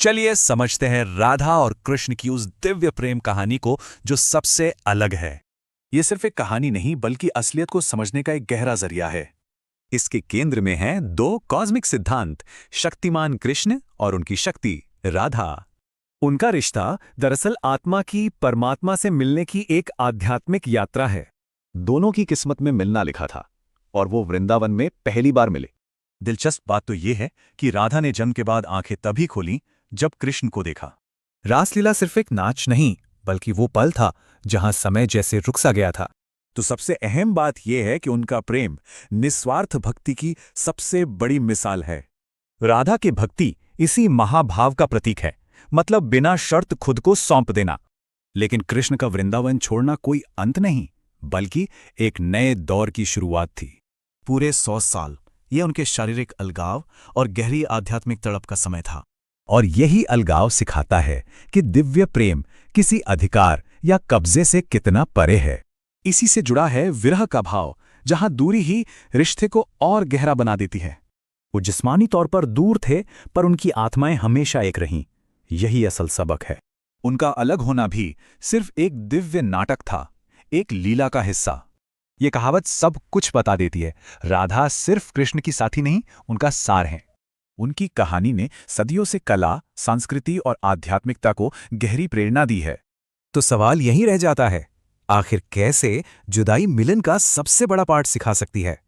चलिए समझते हैं राधा और कृष्ण की उस दिव्य प्रेम कहानी को जो सबसे अलग है। ये सिर्फ एक कहानी नहीं बल्कि असलियत को समझने का एक गहरा जरिया है। इसके केंद्र में हैं दो कॉस्मिक सिद्धांत, शक्तिमान कृष्ण और उनकी शक्ति राधा। उनका रिश्ता दरअसल आत्मा की परमात्मा से मिलने की एक आध्यात्मिक यात्रा है। दोनों की किस्मत में मिलना लिखा था और वो वृंदावन में पहली बार मिले। दिलचस्प बात तो ये है कि राधा ने जन्म के बाद आंखें तभी खोलीं जब कृष्ण को देखा। रासलीला सिर्फ एक नाच नहीं बल्कि वो पल था जहां समय जैसे रुक सा गया था। तो सबसे अहम बात यह है कि उनका प्रेम निस्वार्थ भक्ति की सबसे बड़ी मिसाल है। राधा की भक्ति इसी महाभाव का प्रतीक है, मतलब बिना शर्त खुद को सौंप देना। लेकिन कृष्ण का वृंदावन छोड़ना कोई अंत नहीं बल्कि एक नए दौर की शुरुआत थी। पूरे 100 साल ये उनके शारीरिक अलगाव और गहरी आध्यात्मिक तड़प का समय था। और यही अलगाव सिखाता है कि दिव्य प्रेम किसी अधिकार या कब्जे से कितना परे है। इसी से जुड़ा है विरह का भाव, जहां दूरी ही रिश्ते को और गहरा बना देती है। वो जिस्मानी तौर पर दूर थे पर उनकी आत्माएं हमेशा एक रहीं। यही असल सबक है। उनका अलग होना भी सिर्फ एक दिव्य नाटक था, एक लीला का हिस्सा। ये कहावत सब कुछ बता देती है। राधा सिर्फ कृष्ण की साथी नहीं, उनका सार है। उनकी कहानी ने सदियों से कला, संस्कृति और आध्यात्मिकता को गहरी प्रेरणा दी है। तो सवाल यही रह जाता है, आखिर कैसे जुदाई मिलन का सबसे बड़ा पाठ सिखा सकती है।